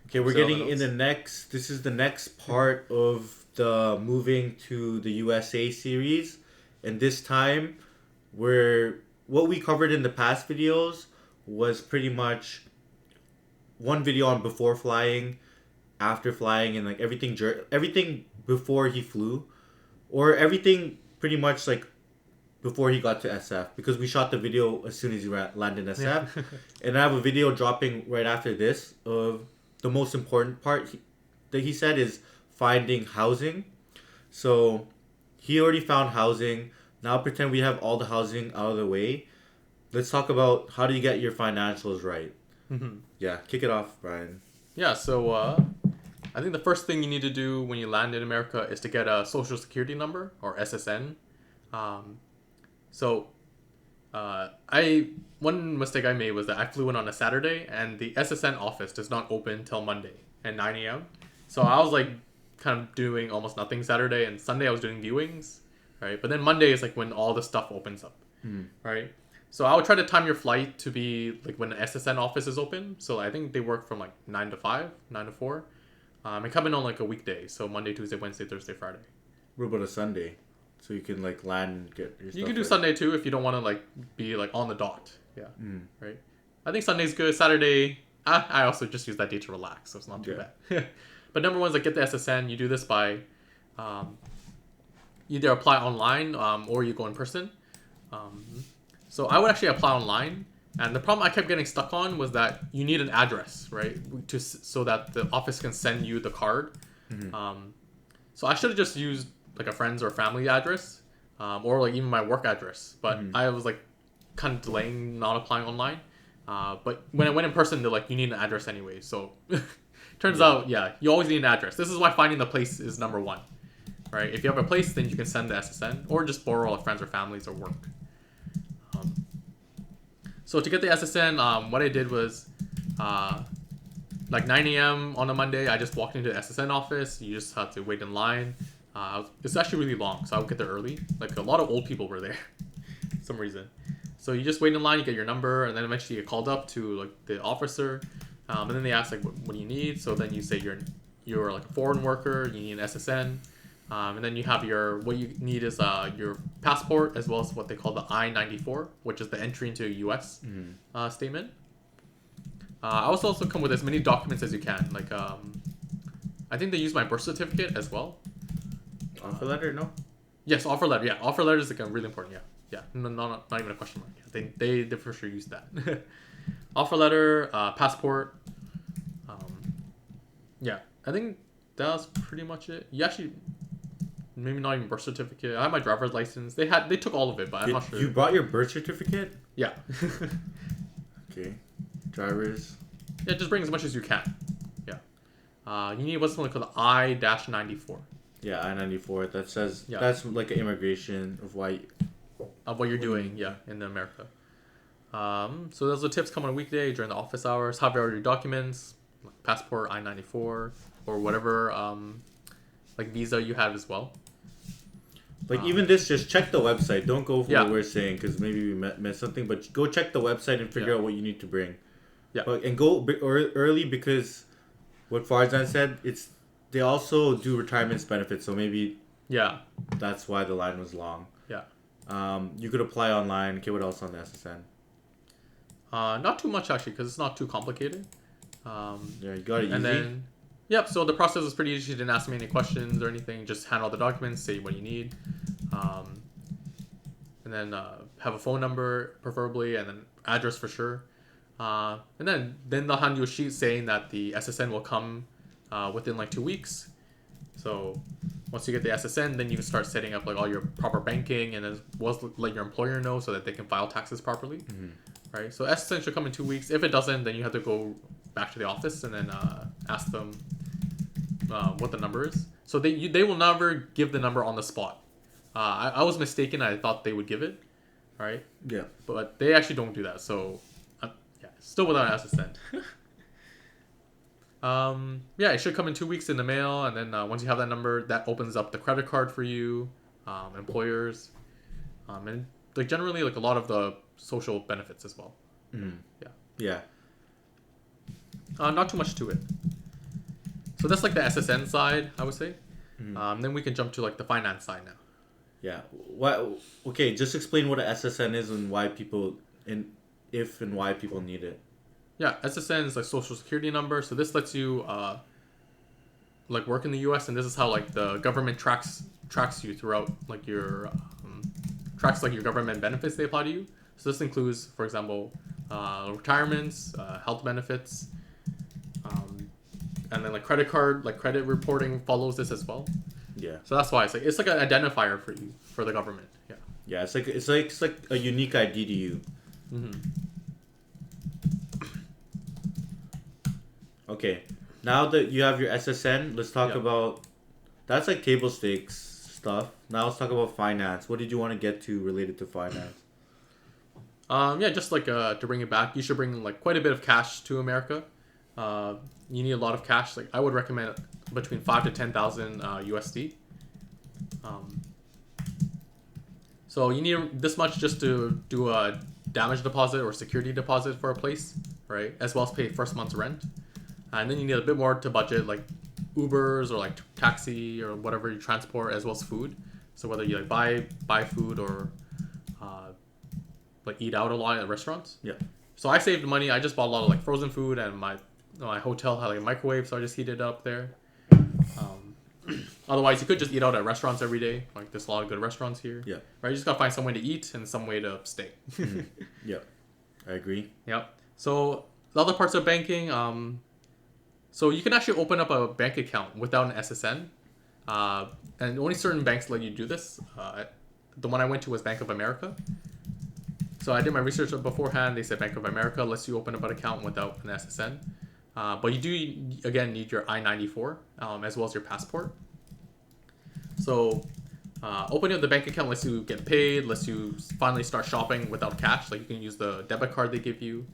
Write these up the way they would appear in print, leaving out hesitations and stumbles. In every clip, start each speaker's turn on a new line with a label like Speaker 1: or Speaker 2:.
Speaker 1: Okay, we're getting in the next. This is the next part of the moving to the USA series, and this time, we're what we covered in the past videos was pretty much one video on before flying, after flying, and like everything before he flew, or everything pretty much like before he got to SF, because we shot the video as soon as he landed in SF, and I have a video dropping right after this of the most important part that he said is finding housing. So he already found housing. Now pretend we have all the housing out of the way. Let's talk about how do you get your financials right. Yeah, kick it off, Brian.
Speaker 2: Yeah, so I think the first thing you need to do when you land in America is to get a social security number, or SSN. So one mistake I made was that I flew in on a Saturday, and the SSN office does not open till Monday at 9 a.m. So I was like kind of doing almost nothing Saturday, and Sunday I was doing viewings, right? But then Monday is like when all the stuff opens up, right? So I would try to time your flight to be like when the SSN office is open. So I think they work from like 9 to 5, 9 to 4. And come in on like a weekday. So Monday, Tuesday, Wednesday, Thursday, Friday.
Speaker 1: What about a Sunday? So you can like land and get your stuff.
Speaker 2: You can do
Speaker 1: ready.
Speaker 2: Sunday too if you don't want to like be like on the dot. Yeah. Right. I think Sunday's good. Saturday, I also just use that day to relax, so it's not too bad. But number one is like get the SSN. You do this by either apply online or you go in person. So I would actually apply online, and the problem I kept getting stuck on was that you need an address, right, so that the office can send you the card. So I should have just used like a friend's or family address, or like even my work address. But I was like kind of delaying not applying online. But when I went in person, they're like, you need an address anyway. So turns out, you always need an address. This is why finding the place is number one, right? If you have a place, then you can send the SSN or just borrow a friends or families or work. So to get the SSN, what I did was like 9 a.m. on a Monday, I just walked into the SSN office. You just had to wait in line. It's actually really long, so I would get there early. Like a lot of old people were there for some reason. So you just wait in line, you get your number, and then eventually you get called up to like the officer. And then they ask like, what do you need? So then you say you're like a foreign worker, you need an SSN. And then you have what you need is your passport, as well as what they call the I-94, which is the entry into a U.S. Statement. I also come with as many documents as you can. Like, I think they use my birth certificate as well.
Speaker 1: Offer letter, no?
Speaker 2: Yes, offer letter. Yeah, offer letter is like really important. Yeah. No, not even a question mark. Yeah, they for sure use that. Offer letter, passport. Yeah, I think that's pretty much it. You actually. Maybe not even birth certificate. I have my driver's license. They took all of it, but I'm not sure.
Speaker 1: You brought your birth certificate?
Speaker 2: Yeah.
Speaker 1: Okay. Driver's.
Speaker 2: Yeah, just bring as much as you can. Yeah. You need what's called the I-94.
Speaker 1: Yeah, I-94. That says that's like an immigration of why.
Speaker 2: Of what you're doing, in America. So those are tips come on a weekday during the office hours. Have all your documents, like passport, I-94, or whatever like visa you have as well.
Speaker 1: Like even this, just check the website. Don't go for what we're saying because maybe we missed something. But go check the website and figure out what you need to bring.
Speaker 2: Yeah.
Speaker 1: And go early because what Farzan said, they also do retirement benefits. So maybe that's why the line was long.
Speaker 2: Yeah.
Speaker 1: You could apply online. Okay, what else on the SSN?
Speaker 2: Not too much actually because it's not too complicated.
Speaker 1: You got it easy.
Speaker 2: And then. Yep, so the process was pretty easy. She didn't ask me any questions or anything. Just hand all the documents, say what you need. And then have a phone number, preferably, and then address for sure. And then they'll hand you a sheet saying that the SSN will come within like 2 weeks. So once you get the SSN, then you can start setting up like all your proper banking and as well as let your employer know so that they can file taxes properly. Right? So SSN should come in 2 weeks. If it doesn't, then you have to go back to the office and then ask them what the number is. So they will never give the number on the spot. I was mistaken. I thought they would give it, right?
Speaker 1: Yeah.
Speaker 2: But they actually don't do that. So still without an SSN. It should come in 2 weeks in the mail, and then once you have that number, that opens up the credit card for you, employers, and like generally like a lot of the social benefits as well.
Speaker 1: Yeah.
Speaker 2: Not too much to it. So that's like the SSN side, I would say. Then we can jump to like the finance side now.
Speaker 1: Yeah. What? Okay, just explain what a SSN is and why people if and why people need it.
Speaker 2: Yeah, SSN is like social security number. So this lets you like work in the U.S. and this is how like the government tracks you throughout like your tracks like your government benefits they apply to you. So this includes, for example, retirements, health benefits, and then like credit reporting follows this as well.
Speaker 1: Yeah.
Speaker 2: So that's why it's like an identifier for you for the government. Yeah.
Speaker 1: Yeah, it's like a unique ID to you. Okay, now that you have your SSN, let's talk about that's like table stakes stuff. Now let's talk about finance. What did you want to get to related to finance?
Speaker 2: Yeah, just like to bring it back, you should bring like quite a bit of cash to America. You need a lot of cash. Like I would recommend between 5 to 10,000 USD. So you need this much just to do a damage deposit or security deposit for a place, right? As well as pay first month's rent. And then you need a bit more to budget, like Ubers or like taxi or whatever you transport, as well as food. So whether you like buy food or like eat out a lot at restaurants.
Speaker 1: Yeah.
Speaker 2: So I saved money. I just bought a lot of like frozen food, and my hotel had like a microwave, so I just heated it up there. Otherwise, you could just eat out at restaurants every day. Like there's a lot of good restaurants here.
Speaker 1: Yeah.
Speaker 2: Right. You just gotta find some way to eat and some way to stay.
Speaker 1: Yeah, I agree.
Speaker 2: Yep. So the other parts of banking, so you can actually open up a bank account without an SSN, and only certain banks let you do this. The one I went to was Bank of America. So I did my research beforehand. They said Bank of America lets you open up an account without an SSN, but you do again need your I-94 as well as your passport. So opening up the bank account lets you get paid, lets you finally start shopping without cash. Like you can use the debit card they give you.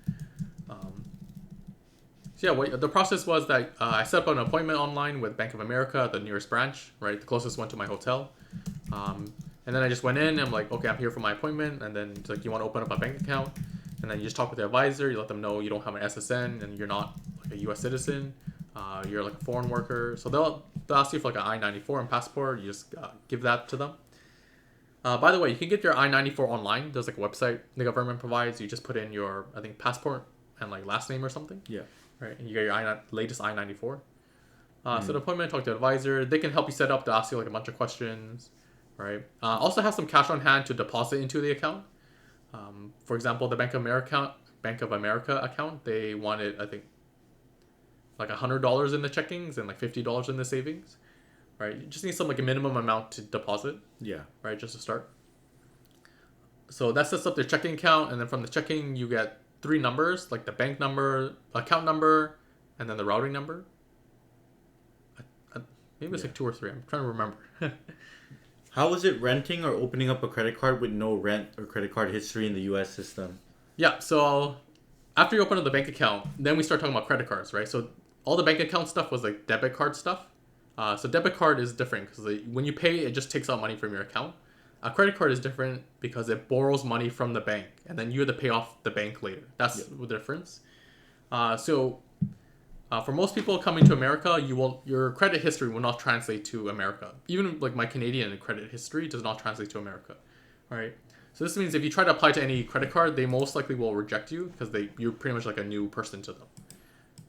Speaker 2: So yeah, what the process was that I set up an appointment online with Bank of America, the nearest branch, right, the closest one to my hotel. And then I just went in and I'm like, okay, I'm here for my appointment. And then it's like, you want to open up a bank account? And then you just talk with the advisor. You let them know you don't have an SSN and you're not like a U.S. citizen. You're like a foreign worker. So they'll ask you for like an I-94 and passport. You just give that to them. By the way, you can get your I-94 online. There's like a website the government provides. You just put in your, I think, passport and like last name or something.
Speaker 1: Yeah.
Speaker 2: Right. And you get your latest I-94. So the appointment, talk to the advisor. They can help you set up to ask you like a bunch of questions. Right. Also have some cash on hand to deposit into the account. For example, the Bank of America account, they wanted, I think, like $100 in the checkings and like $50 in the savings. Right. You just need some like a minimum amount to deposit.
Speaker 1: Yeah.
Speaker 2: Right. Just to start. So that sets up the checking account, and then from the checking you get 3 numbers, like the bank number, account number, and then the routing number. Maybe it's like 2 or 3. I'm trying to remember.
Speaker 1: How is it renting or opening up a credit card with no rent or credit card history in the U.S. system?
Speaker 2: Yeah, so after you open up the bank account, then we start talking about credit cards, right? So all the bank account stuff was like debit card stuff. So debit card is different because when you pay, it just takes out money from your account. A credit card is different because it borrows money from the bank, and then you have to pay off the bank later. That's the difference. For most people coming to America, your credit history will not translate to America. Even like my Canadian credit history does not translate to America. All right. So this means if you try to apply to any credit card, they most likely will reject you because you're pretty much like a new person to them.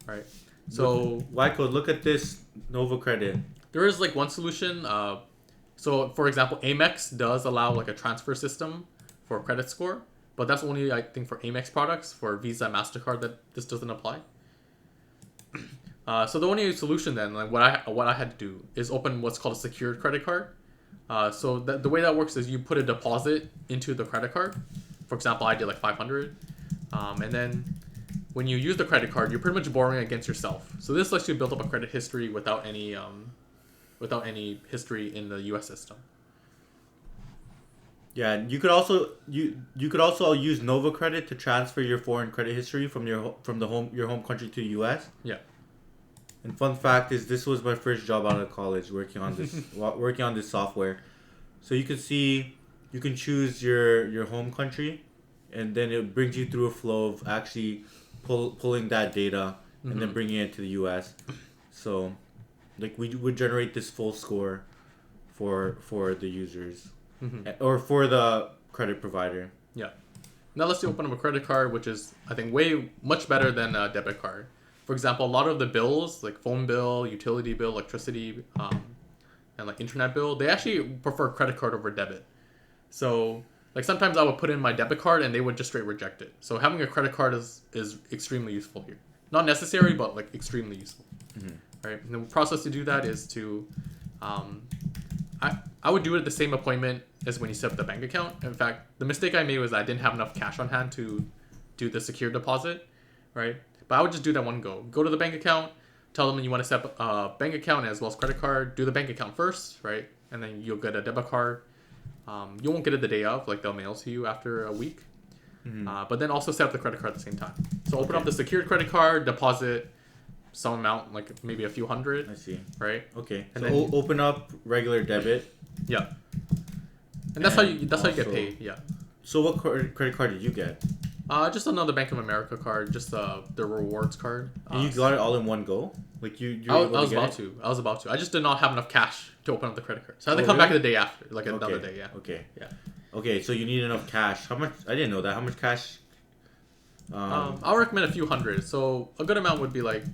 Speaker 2: All right. So
Speaker 1: Wyco, look at this Nova Credit.
Speaker 2: there is like one solution. So for example, Amex does allow like a transfer system for credit score, but that's only I think for Amex products. For Visa, MasterCard, that this doesn't apply. So the only solution then, like what I had to do, is open what's called a secured credit card. So the way that works is you put a deposit into the credit card. For example, I did like 500, and then when you use the credit card, you're pretty much borrowing against yourself. So this lets you build up a credit history without any history in the U.S. system.
Speaker 1: Yeah, you could also use Nova Credit to transfer your foreign credit history from your home country to U.S.
Speaker 2: Yeah.
Speaker 1: And fun fact is, this was my first job out of college working on this software. So you can choose your home country, and then it brings you through a flow of actually pulling that data and then bringing it to the U.S. So Like we would generate this full score for the users
Speaker 2: Mm-hmm.
Speaker 1: or for the credit provider.
Speaker 2: Yeah. Now let's say open up a credit card, which is I think way much better than a debit card. For example, a lot of the bills like phone bill, utility bill, electricity, and like internet bill, they actually prefer credit card over debit. So like sometimes I would put in my debit card and they would just straight reject it. So having a credit card is extremely useful here. Not necessary, but like extremely useful.
Speaker 1: Mm-hmm.
Speaker 2: Right. And the process to do that is to, I would do it at the same appointment as when you set up the bank account. In fact, the mistake I made was I didn't have enough cash on hand to do the secure deposit, right? But I would just do that one go. Go to the bank account, tell them you want to set up a bank account as well as credit card. Do the bank account first, right? And then you'll get a debit card. You won't get it the day of, like they'll mail to you after a week.
Speaker 1: Mm-hmm.
Speaker 2: But then also set up the credit card at the same time. So open up the secured credit card, deposit some amount, like maybe a few hundred.
Speaker 1: I see.
Speaker 2: Right.
Speaker 1: Okay.
Speaker 2: And
Speaker 1: So
Speaker 2: then
Speaker 1: open up regular debit.
Speaker 2: Yeah. And that's how you get paid. Yeah.
Speaker 1: So what credit card did you get?
Speaker 2: Just another Bank of America card, just the rewards card.
Speaker 1: And you got it all in one go? Like
Speaker 2: I was about to. I was about to. I just did not have enough cash to open up the credit card. So I had to come
Speaker 1: really?
Speaker 2: back the day after, like another day. Yeah.
Speaker 1: Okay.
Speaker 2: Yeah.
Speaker 1: Okay, so you need enough cash. How much? I didn't know that. How much cash?
Speaker 2: I'll recommend a few hundred. So a good amount would be like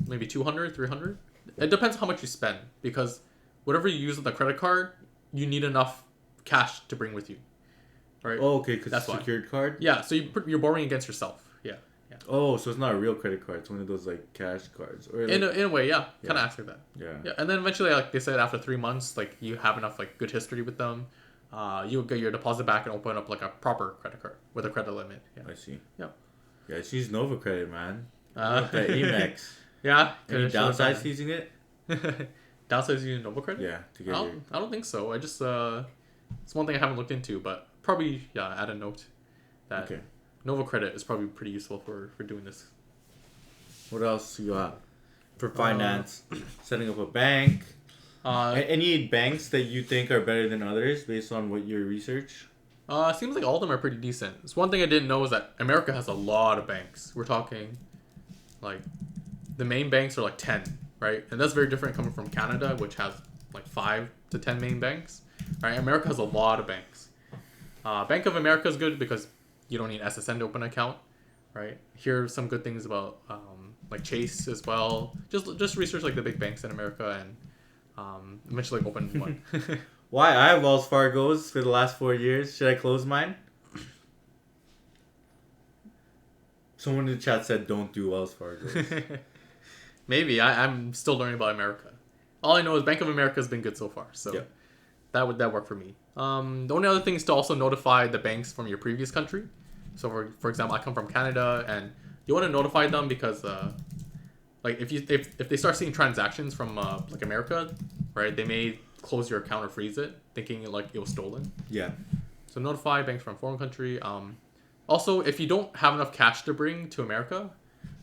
Speaker 2: maybe 200, 300. It depends how much you spend because whatever you use on the credit card, you need enough cash to bring with you. Right?
Speaker 1: Oh, okay, because
Speaker 2: That's
Speaker 1: it's a secured card?
Speaker 2: Yeah, so you're borrowing against yourself. Yeah. Yeah.
Speaker 1: Oh, so it's not a real credit card. It's one of those like cash cards. Or like,
Speaker 2: In a way, yeah.
Speaker 1: Yeah.
Speaker 2: Kind of acts like that.
Speaker 1: yeah.
Speaker 2: Yeah, and then eventually, like they said, after 3 months, like you have enough like good history with them, you'll get your deposit back and open up like a proper credit card with a credit limit. Yeah.
Speaker 1: I see.
Speaker 2: Yep.
Speaker 1: Yeah, she's Nova Credit, man.
Speaker 2: Uh,
Speaker 1: That Amex.
Speaker 2: yeah.
Speaker 1: Any downsides to using it?
Speaker 2: Downsides using Nova Credit?
Speaker 1: Yeah, to get your...
Speaker 2: I don't think so. I just it's one thing I haven't looked into, but probably add a note that
Speaker 1: Okay.
Speaker 2: Nova Credit is probably pretty useful for doing this.
Speaker 1: What else you got? For finance, setting up a bank. Any banks that you think are better than others based on what your research?
Speaker 2: Seems like all of them are pretty decent. It's one thing I didn't know is that America has a lot of banks. We're talking, like, the main banks are like 10, right? And that's very different coming from Canada, which has like 5 to 10 main banks. Right? America has a lot of banks. Bank of America is good because you don't need SSN to open an account, right? Here's some good things about like Chase as well. Just research like the big banks in America and eventually open one.
Speaker 1: Why? I have Wells Fargo's for the last 4 years. Should I close mine? Someone in the chat said don't do Wells Fargo's.
Speaker 2: Maybe. I'm still learning about America. All I know is Bank of America has been good so far. So
Speaker 1: Yeah.
Speaker 2: that would work for me. The only other thing is to also notify the banks from your previous country. So for example, I come from Canada and you want to notify them because like if they start seeing transactions from like America, right, they may close your account or freeze it thinking like it was stolen.
Speaker 1: Yeah.
Speaker 2: So notify banks from a foreign country. Also, if you don't have enough cash to bring to America,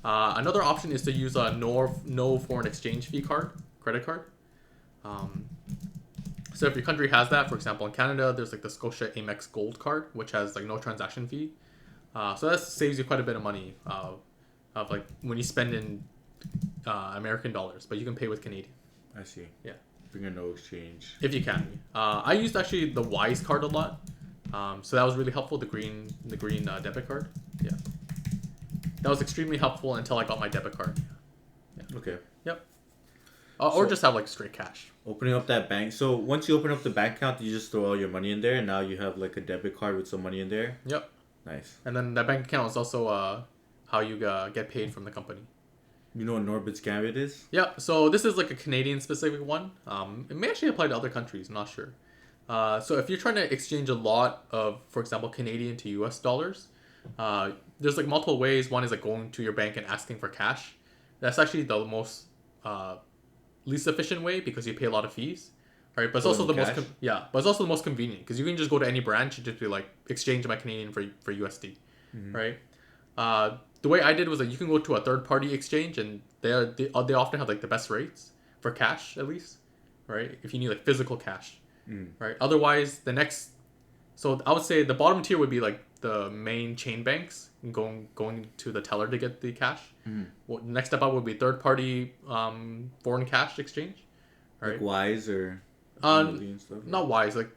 Speaker 2: another option is to use a no foreign exchange fee credit card. So if your country has that, for example, in Canada, there's like the Scotia Amex Gold card, which has like no transaction fee. So that saves you quite a bit of money of like when you spend in American dollars, but you can pay with Canadian.
Speaker 1: I see.
Speaker 2: Yeah.
Speaker 1: Bring a no exchange.
Speaker 2: If you can. I used actually the Wise card a lot. So that was really helpful, the green debit card. Yeah. That was extremely helpful until I got my debit card. Yeah.
Speaker 1: Okay.
Speaker 2: Yep. Or just have like straight cash.
Speaker 1: Opening up that bank. So once you open up the bank account, you just throw all your money in there, and now you have like a debit card with some money in there.
Speaker 2: Yep.
Speaker 1: Nice.
Speaker 2: And then that bank account is also how you get paid from the company.
Speaker 1: You know what Norbit's Gambit is?
Speaker 2: Yeah, so this is like a Canadian specific one. It may actually apply to other countries, I'm not sure. So if you're trying to exchange a lot of, for example, Canadian to US dollars, there's like multiple ways. One is like going to your bank and asking for cash. That's actually the most least efficient way because you pay a lot of fees. Right, but it's also the
Speaker 1: cash?
Speaker 2: but it's also the most convenient because you can just go to any branch and just be like exchange my Canadian for USD, right? The way I did was like you can go to a third party exchange and they often have like the best rates for cash at least, right? If you need like physical cash, right? Otherwise, so I would say the bottom tier would be like the main chain banks going to the teller to get the cash.
Speaker 1: Mm.
Speaker 2: Well, next step up would be third party foreign cash exchange.
Speaker 1: Like Wise or
Speaker 2: Um,
Speaker 1: and stuff.
Speaker 2: Not Wise. Like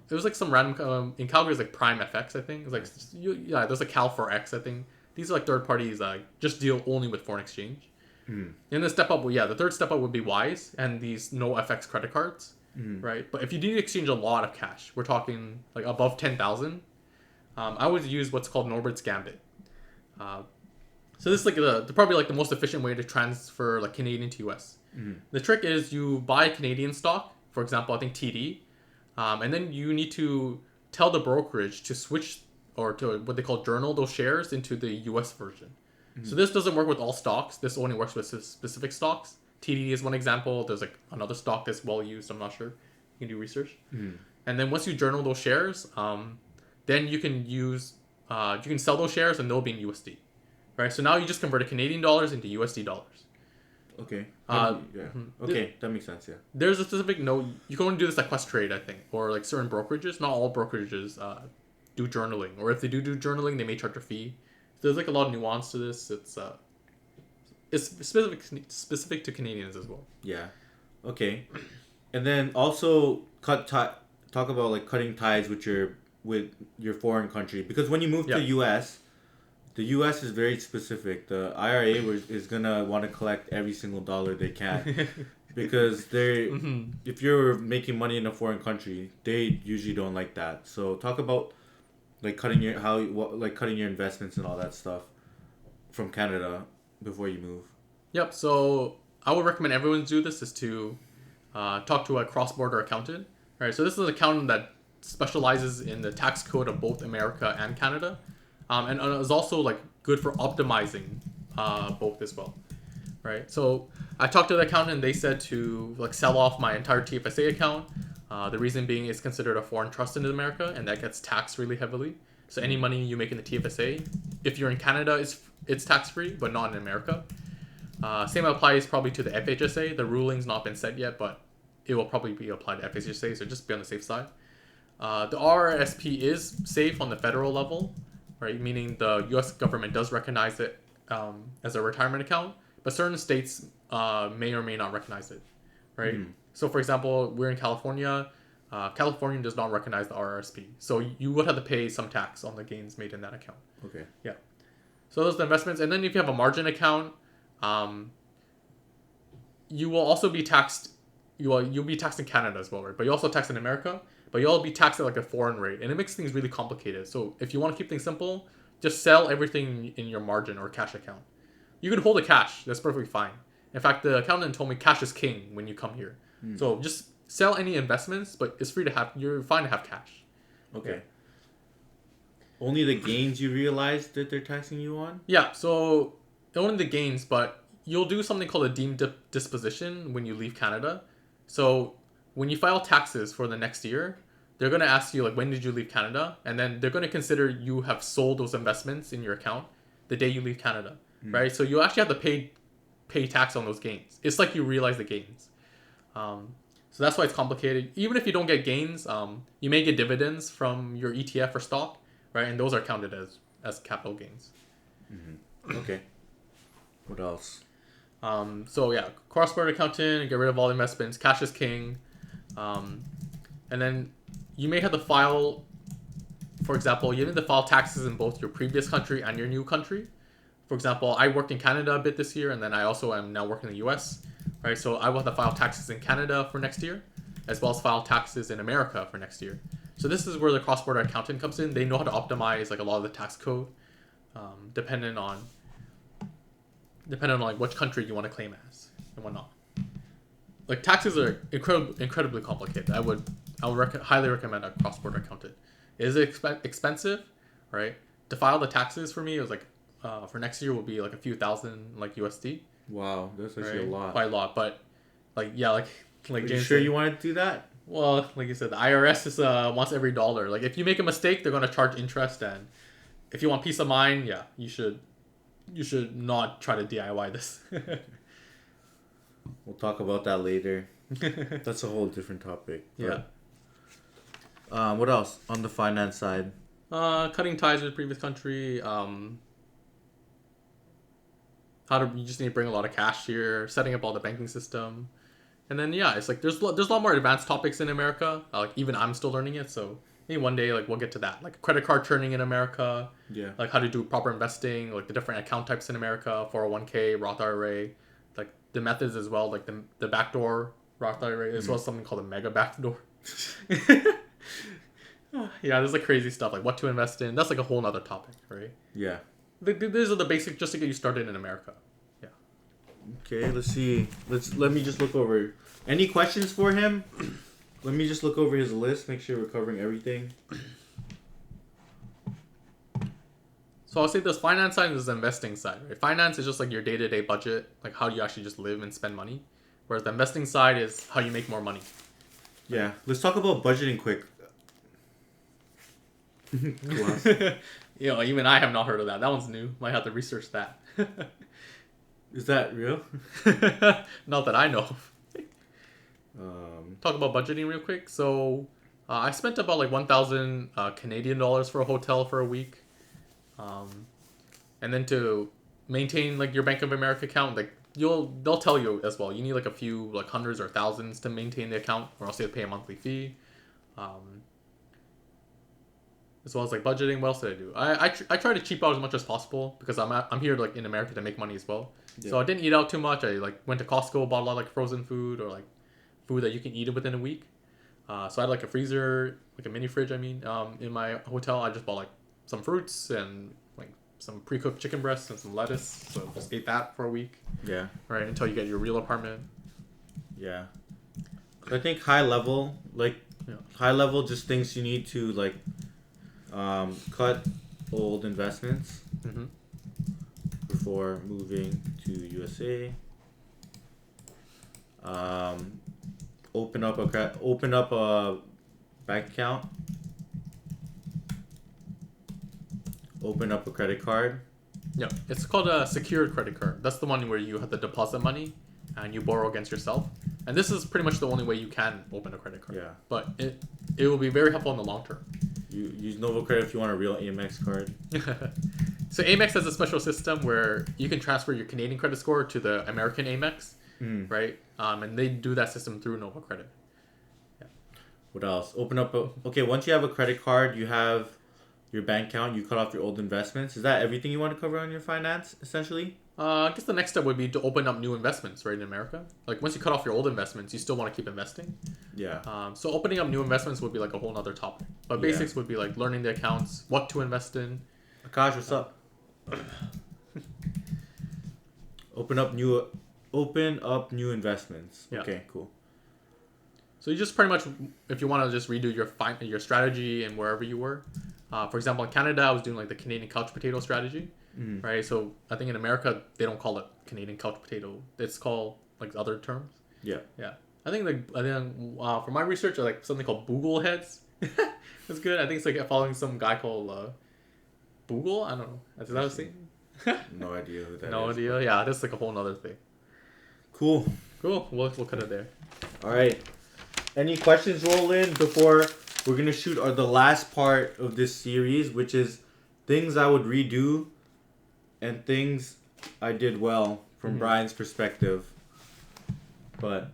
Speaker 2: it was like some random in Calgary. It's like Prime FX. I think it's like yeah. There's like Cal4X. I think these are like third parties just deal only with foreign exchange.
Speaker 1: Mm.
Speaker 2: And the step up, yeah, the third step up would be Wise and these no FX credit cards, right? But if you do exchange a lot of cash, we're talking like above 10,000. I would use what's called Norbert's Gambit. So this is like the probably like the most efficient way to transfer like Canadian to US. The trick is you buy Canadian stock, for example, I think TD, and then you need to tell the brokerage to switch or to what they call journal those shares into the US version. So this doesn't work with all stocks. This only works with specific stocks. TD is one example. There's like another stock that's well used. I'm not sure. You can do research. And then once you journal those shares, then you can you can sell those shares and they'll be in USD, right? So now you just converted Canadian dollars into USD dollars.
Speaker 1: Okay.
Speaker 2: Uh,
Speaker 1: Yeah. Okay, that makes sense. Yeah.
Speaker 2: There's a specific note. You can only do this at Quest Trade, I think, or like certain brokerages. Not all brokerages do journaling, or if they do journaling, they may charge a fee. There's like a lot of nuance to this. It's specific to Canadians as well.
Speaker 1: Yeah. Okay. And then also talk about like cutting ties with your foreign country, because when you move to US, the US is very specific. The IRA is gonna want to collect every single dollar they can, because they if you're making money in a foreign country, they usually don't like that. So talk about like cutting your investments and all that stuff from Canada before you move.
Speaker 2: Yep. So I would recommend everyone do this is to talk to a cross-border accountant. Right. So this is an accountant that specializes in the tax code of both America and Canada, and is also like good for optimizing both as well. Right. So I talked to the accountant and they said to like sell off my entire TFSA account. The reason being it's considered a foreign trust in America and that gets taxed really heavily. So any money you make in the TFSA, if you're in Canada, it's tax free, but not in America. Same applies probably to the FHSA. The ruling's not been set yet, but it will probably be applied to FHSA. So just be on the safe side. The RRSP is safe on the federal level, right? Meaning the U.S. government does recognize it as a retirement account, but certain states may or may not recognize it, right? So, for example, we're in California. California does not recognize the RRSP, so you would have to pay some tax on the gains made in that account.
Speaker 1: Okay.
Speaker 2: Yeah. So those are the investments, and then if you have a margin account, you will also be taxed. You'll be taxed in Canada as well, right? But you also tax in America. But you'll be taxed at like a foreign rate, and it makes things really complicated. So if you want to keep things simple, just sell everything in your margin or cash account. You can hold the cash. That's perfectly fine. In fact, the accountant told me cash is king when you come here. So just sell any investments, but it's free to have. You're fine to have cash.
Speaker 1: Okay. Only the gains you realize that they're taxing you on?
Speaker 2: Yeah. So only the gains, but you'll do something called a deemed disposition when you leave Canada. So when you file taxes for the next year, they're going to ask you like, when did you leave Canada? And then they're going to consider you have sold those investments in your account the day you leave Canada, right? So you actually have to pay tax on those gains. It's like you realize the gains. So that's why it's complicated. Even if you don't get gains, you may get dividends from your ETF or stock, right? And those are counted as capital gains.
Speaker 1: Okay. What else?
Speaker 2: So yeah, cross-border accountant, get rid of all investments. Cash is king. And then you may have to file, for example, you need to file taxes in both your previous country and your new country. For example, I worked in Canada a bit this year, and then I also am now working in the US, right? So I will have to file taxes in Canada for next year, as well as file taxes in America for next year. So this is where the cross-border accountant comes in. They know how to optimize like a lot of the tax code, dependent on like which country you want to claim as and whatnot. Like taxes are incredibly complicated. I would highly recommend a cross-border accountant. It is expensive, right? To file the taxes for me, it was like for next year will be like a few thousand like USD.
Speaker 1: Wow, that's actually
Speaker 2: right?
Speaker 1: a lot.
Speaker 2: Quite a lot, but like James
Speaker 1: you sure
Speaker 2: said,
Speaker 1: you want to do that?
Speaker 2: Well, like you said, the IRS is wants every dollar. Like if you make a mistake, they're gonna charge interest, and if you want peace of mind, yeah, you should not try to DIY this.
Speaker 1: We'll talk about that later. That's a whole different topic.
Speaker 2: Yeah.
Speaker 1: What else on the finance side?
Speaker 2: Cutting ties with the previous country. you just need to bring a lot of cash here, setting up all the banking system. And then yeah, it's like there's a lot more advanced topics in America. Like even I'm still learning it, so maybe one day like we'll get to that. Like credit card turning in America,
Speaker 1: Yeah.
Speaker 2: like how to do proper investing, like the different account types in America, 401k, Roth IRA, like the methods as well, like the backdoor Roth IRA, as well as something called a mega backdoor. Yeah, there's like crazy stuff like what to invest in. That's like a whole nother topic, right?
Speaker 1: Yeah.
Speaker 2: These are the basics just to get you started in America. Yeah.
Speaker 1: Okay, let's see. Let me just look over. Any questions for him? Let me just look over his list, make sure we're covering everything.
Speaker 2: So I'll say this finance side is the investing side, right? Finance is just like your day-to-day budget, like how do you actually just live and spend money. Whereas the investing side is how you make more money.
Speaker 1: Yeah. Let's talk about budgeting quick.
Speaker 2: You know, even I have not heard of that. That one's new. Might have to research that.
Speaker 1: Is that real?
Speaker 2: Not that I know.
Speaker 1: Um,
Speaker 2: Talk about budgeting real quick. So I spent about like 1,000 Canadian dollars for a hotel for a week. And then to maintain like your Bank of America account, like they'll tell you as well. You need like a few like hundreds or thousands to maintain the account, or else you have to pay a monthly fee. As well as like budgeting. What else did I do? I try to cheap out as much as possible because I'm here like in America to make money as well.
Speaker 1: Yeah.
Speaker 2: So I didn't eat out too much. I like went to Costco, bought a lot of like frozen food or like food that you can eat it within a week. So I had like a freezer, like a mini fridge. I mean, in my hotel, I just bought like some fruits and like some pre-cooked chicken breasts and some lettuce. So just ate that for a week.
Speaker 1: yeah.
Speaker 2: Right until you get your real apartment.
Speaker 1: Yeah. I think high level, just things you need to like cut old investments
Speaker 2: Mm-hmm.
Speaker 1: before moving to USA. Open up a bank account. Open up a credit card.
Speaker 2: Yeah, it's called a secured credit card. That's the one where you have to deposit money and you borrow against yourself. And this is pretty much the only way you can open a credit card.
Speaker 1: Yeah.
Speaker 2: But it will be very helpful in the long term.
Speaker 1: You use Novo Credit if you want a real Amex card.
Speaker 2: So Amex has a special system where you can transfer your Canadian credit score to the American Amex, right? And they do that system through Nova Credit. Yeah.
Speaker 1: What else? Once you have a credit card, you have your bank account, you cut off your old investments. Is that everything you want to cover on your finance, essentially?
Speaker 2: I guess the next step would be to open up new investments, right, in America. Like once you cut off your old investments, you still want to keep investing.
Speaker 1: Yeah.
Speaker 2: So opening up new investments would be like a whole other topic. But basics would be like learning the accounts, what to invest in.
Speaker 1: Akash, what's up? Open up new investments.
Speaker 2: Yeah.
Speaker 1: Okay, cool.
Speaker 2: So you just pretty much, if you want to just redo your strategy and wherever you were. For example, in Canada, I was doing like the Canadian couch potato strategy, right? So I think in America they don't call it Canadian couch potato; it's called like other terms.
Speaker 1: Yeah.
Speaker 2: Yeah, I think for my research, I like something called Boogle heads. That's good. I think it's like following some guy called Boogle. I don't know. Is that what I'm saying?
Speaker 1: No idea who that is.
Speaker 2: No idea. Yeah, that's like a whole nother thing.
Speaker 1: Cool.
Speaker 2: Cool. We'll cut it there.
Speaker 1: All right. Any questions roll in before we're going to shoot the last part of this series, which is things I would redo and things I did well from Brian's perspective. But,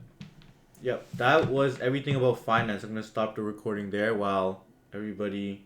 Speaker 1: yep, that was everything about finance. I'm going to stop the recording there while everybody